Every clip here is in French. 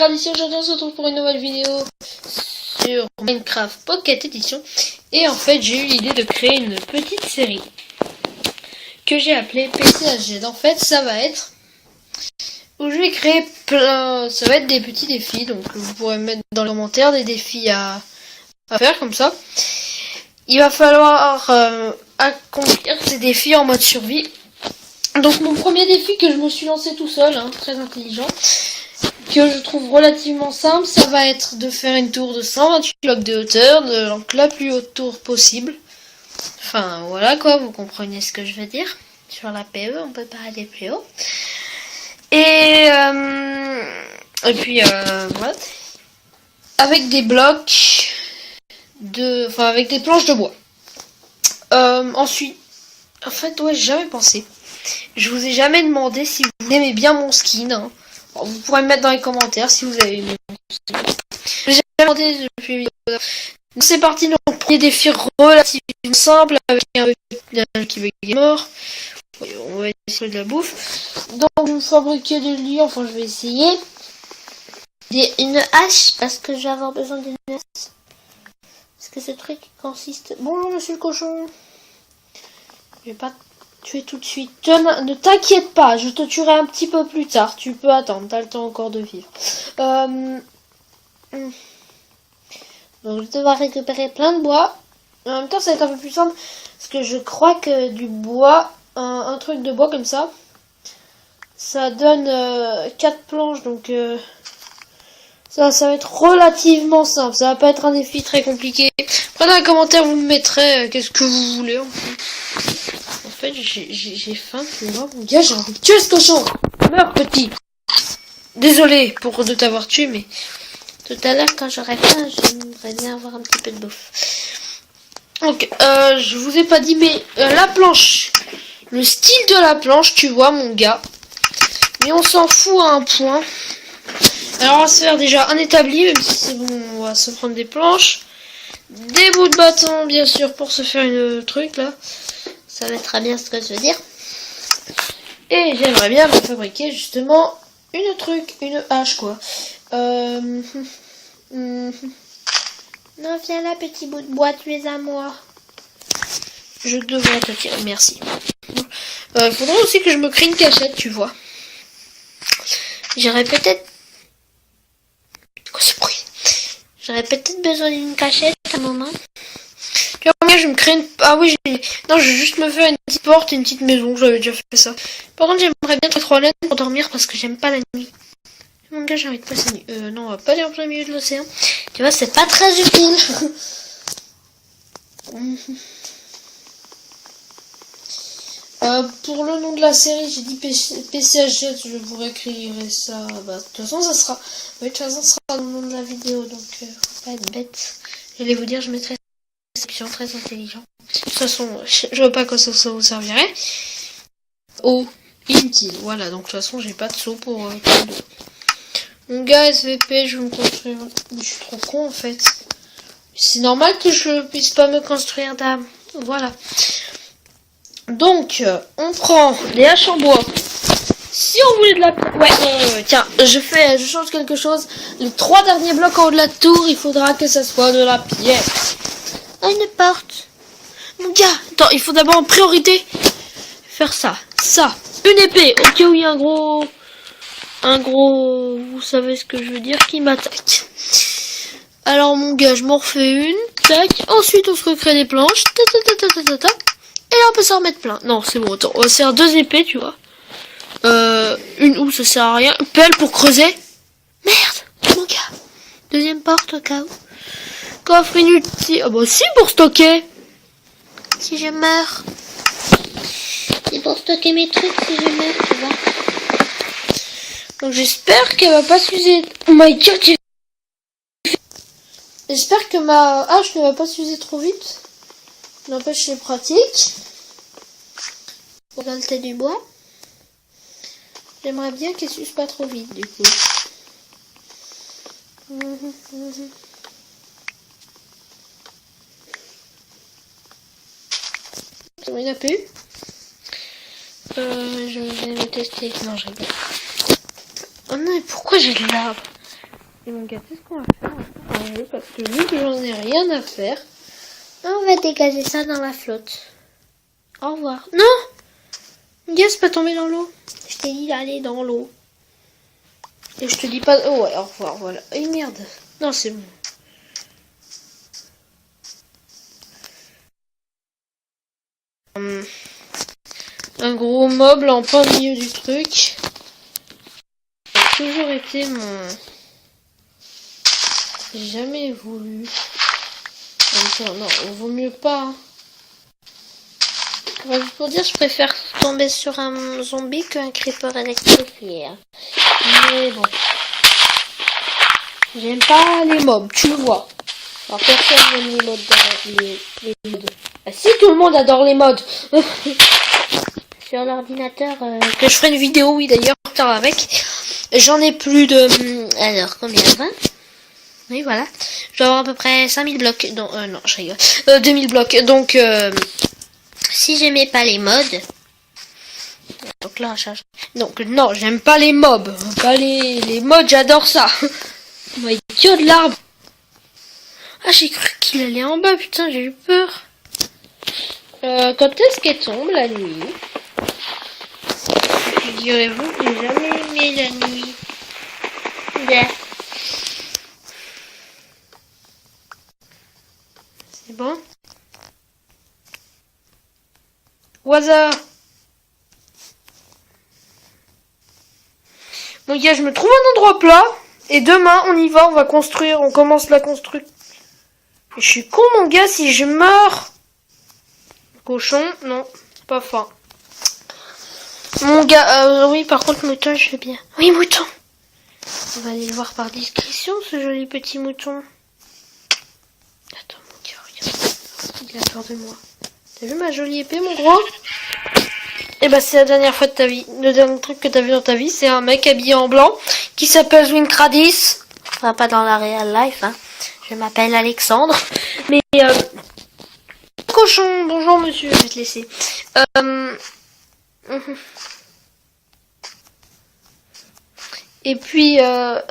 regarde ici, aujourd'hui on se retrouve pour une nouvelle vidéo sur Minecraft Pocket Edition. Et en fait j'ai eu l'idée de créer une petite série que j'ai appelée PCHG. En fait ça va être où je vais créer plein, ça va être des petits défis. Donc vous pourrez mettre dans les commentaires des défis à faire comme ça. Il va falloir accomplir ces défis en mode survie. Donc mon premier défi que je me suis lancé tout seul, très intelligent, que je trouve relativement simple, ça va être de faire une tour de 128 blocs de hauteur, donc la plus haute tour possible. Enfin voilà quoi, vous comprenez ce que je veux dire. Sur la PE, on peut pas aller plus haut. Et puis voilà. Avec des blocs avec des planches de bois. Ensuite, en fait ouais, j'ai jamais pensé. Je vous ai jamais demandé si vous aimez bien mon skin. Alors, vous pourrez me mettre dans les commentaires si vous avez aimé mon skin. J'ai jamais demandé depuis une vidéo. Donc c'est parti, donc premier défi relativement simple avec un qui veut est mort. On va essayer de la bouffe. Donc vous fabriquez des lits, enfin je vais essayer. Une hache, parce que je vais avoir besoin d'une hache. Parce que ce truc consiste... Bonjour monsieur le cochon. Je vais pas tuer tout de suite. Ne t'inquiète pas, je te tuerai un petit peu plus tard. Tu peux attendre, t'as le temps encore de vivre. Donc je devrais récupérer plein de bois. En même temps ça va être un peu plus simple. Parce que je crois que du bois, un truc de bois comme ça, ça donne 4 planches. Donc ça va être relativement simple. Ça va pas être un défi très compliqué. Après dans les commentaires vous me mettrez qu'est-ce que vous voulez. En fait, j'ai faim, tu vois, mon gars, j'ai envie de tuer ce cochon. Meurs, petit. Désolé de t'avoir tué, mais tout à l'heure, quand j'aurai faim, j'aimerais bien avoir un petit peu de bouffe. Donc, je vous ai pas dit, mais la planche, le style de la planche, tu vois, mon gars. Mais on s'en fout à un point. Alors, on va se faire déjà un établi, même si c'est bon, on va se prendre des planches. Des bouts de bâton, bien sûr, pour se faire une truc, là. Ça va être très bien ce que je veux dire. Et j'aimerais bien me fabriquer justement une hache quoi. Non, viens là petit bout de bois, tu es à moi. Je devrais te tirer, merci. Il faudrait aussi que je me crée une cachette, tu vois. J'aurais peut-être... Quoi ce bruit? J'aurais peut-être besoin d'une cachette à un moment. Tu vois, moi, je me crée une... Ah oui, non, je vais juste me faire une petite porte et une petite maison. J'avais déjà fait ça. Par contre, j'aimerais bien être trop laine pour dormir parce que j'aime pas la nuit. Mon gars, j'ai envie de passer la nuit. Non, on va pas aller en plein milieu de l'océan. Tu vois, c'est pas très utile. Pour le nom de la série, j'ai dit PCHG. Je vous réécrirai ça. Bah, de toute façon, ça sera... Oui, de toute façon, ça sera dans le nom de la vidéo. Donc, faut pas être bête. J'allais vous dire, je mettrai... très intelligent. De toute façon, je vois pas quoi ça vous servirait. Oh, inutile. Voilà, donc de toute façon, j'ai pas de saut pour mon gars SVP, je vais me construire. Je suis trop con en fait. C'est normal que je puisse pas me construire d'âme. Voilà. Donc, on prend les haches en bois. Si on voulait de la... Ouais, tiens, je change quelque chose. Les 3 derniers blocs en haut de la tour, il faudra que ça soit de la pierre. Une porte. Mon gars, attends, il faut d'abord en priorité faire ça. Une épée. Au cas où il y a un gros, vous savez ce que je veux dire, qui m'attaque. Alors mon gars, je m'en refais une. Tac. Ensuite, on se recrée des planches. Et là, on peut s'en remettre plein. Non, c'est bon. Attends, on va se faire 2 épées, tu vois. Une où ça sert à rien. Une pelle pour creuser. Merde, mon gars. Deuxième porte au cas où. Coffre inutile. Ah bah si, pour stocker. Si je meurs. C'est pour stocker mes trucs si je meurs, tu vois. Donc j'espère qu'elle va pas s'user. Oh my god, j'espère que ma hache ne va pas s'user trop vite. N'empêche, c'est pratique. Pour récolter du bois. J'aimerais bien qu'elle s'use pas trop vite, du coup. Il n'y en a plus. Je vais me tester. Non, je rigole. Oh non, mais pourquoi j'ai de l'arbre? Et mon gars, qu'est-ce qu'on va faire? Parce que vu que j'en ai rien à faire, On va dégager ça dans la flotte. au revoir. Non! Mon gars, c'est pas tombé dans l'eau. Je t'ai dit d'aller dans l'eau. Et je te dis pas... Oh ouais, au revoir, voilà. Et merde. Non, c'est bon. Un gros meuble en plein milieu du truc. Ça a toujours été mon... J'ai jamais voulu. Non, vaut mieux pas. Hein. Ouais, pour dire, je préfère tomber sur un zombie qu'un creeper électrifié. Mais bon. J'aime pas les mobs, tu le vois. Alors personne n'aime les modes les modes. Ah, si, tout le monde adore les modes. Sur l'ordinateur, Que je ferai une vidéo, oui d'ailleurs, tard avec. J'en ai plus de... alors combien 20? Oui, voilà. Je dois avoir à peu près 5000 blocs. Non, non, je rigole. 2000 blocs. Donc, Si j'aimais pas les modes. donc là, charge. Donc, non, j'aime pas les mobs. Pas les modes, j'adore ça. My god, l'arbre. Ah, j'ai cru qu'il allait en bas, putain, j'ai eu peur. Quand est-ce qu'elle tombe, la nuit? Figurez-vous que j'ai jamais aimé la nuit. C'est bon? Au hasard. Bon, gars, je me trouve un endroit plat. Et demain, on y va, on va construire, on commence la construction. Je suis con, mon gars, si je meurs. Cochon, non, pas faim. Mon gars, oui, par contre, mouton, je veux bien. Oui, mouton. On va aller le voir par discrétion, ce joli petit mouton. Attends, mon gars, regarde. Il a peur de moi. T'as vu ma jolie épée, mon gros? Eh ben, c'est la dernière fois de ta vie. Le dernier truc que t'as vu dans ta vie, c'est un mec habillé en blanc qui s'appelle Winkradis. Enfin, pas dans la real life, hein. Je m'appelle Alexandre. Mais, cochon, bonjour monsieur, je vais te laisser. Et puis, Ah,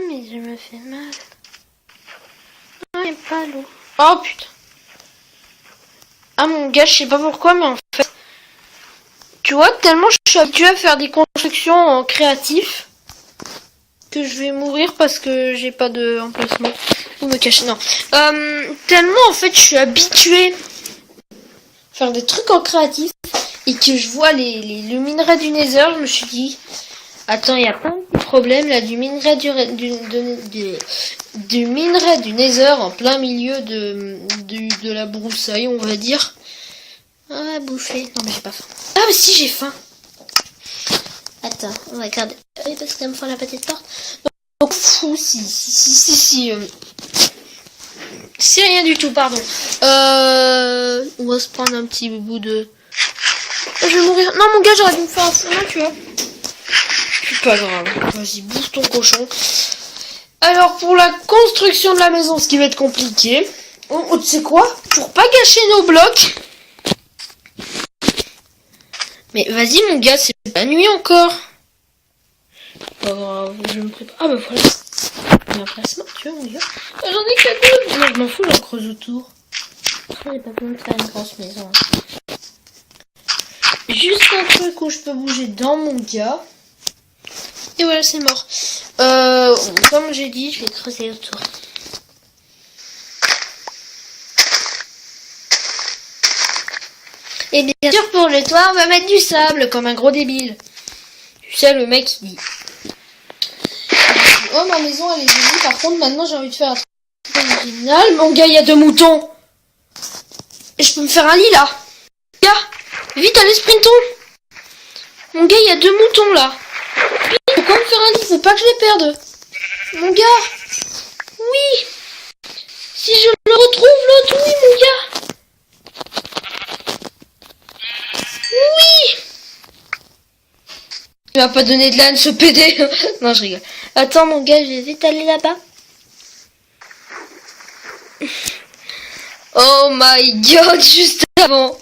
mais je me fais mal. Non, il n'y a pas l'eau. Oh, putain. Ah, mon gars, je sais pas pourquoi, mais en fait... Tu vois, tellement je suis habituée à faire des constructions en créatif que je vais mourir parce que j'ai pas de emplacement. Ou me cacher, non. Tellement, en fait, je suis habituée à faire des trucs en créatif et que je vois le minerai du Nether, je me suis dit... Attends, il y a pas un petit problème là du minerai du minerai du Nether en plein milieu de la broussaille, on va dire. Ah, bouffer. Non, mais j'ai pas faim. Ah, mais si, j'ai faim. Attends, on va regarder. Oui, parce que ça me fait la petite porte. Donc, fou, si. C'est rien du tout, pardon. On va se prendre un petit bout de... Je vais mourir. Non, mon gars, j'aurais dû me faire un fou, non, tu vois. C'est pas grave. Vas-y, bouge ton cochon. Alors, pour la construction de la maison, ce qui va être compliqué. Oh, tu sais quoi? Pour pas gâcher nos blocs. Mais vas-y, mon gars, c'est pas nuit encore. Pas grave, je me prépare. Ah, bah voilà. Il y a un placement, tu vois, mon gars. Ah, j'en ai que 2. Non, je m'en fous, j'en creuse autour. J'ai pas besoin de faire une grosse maison. Juste un truc où je peux bouger dans mon gars. Et voilà, c'est mort. Comme j'ai dit, je vais creuser autour. Et bien sûr, pour le toit, on va mettre du sable, comme un gros débile. Tu sais, le mec, il dit... Oh, ma maison, elle est jolie. Par contre, maintenant, j'ai envie de faire un truc original. Mon gars, il y a 2 moutons. Et je peux me faire un lit, là. Gars, vite, allez, sprintons. Mon gars, il y a 2 moutons, là. Pourquoi me faire un lit? Faut pas que je les perde. Mon gars. Oui. Si je le retrouve, l'autre, oui, mon gars. Oui. Il va pas donner de l'âne, ce PD. Non, je rigole. Attends, mon gars, je vais vite aller là-bas. Oh my god, juste avant.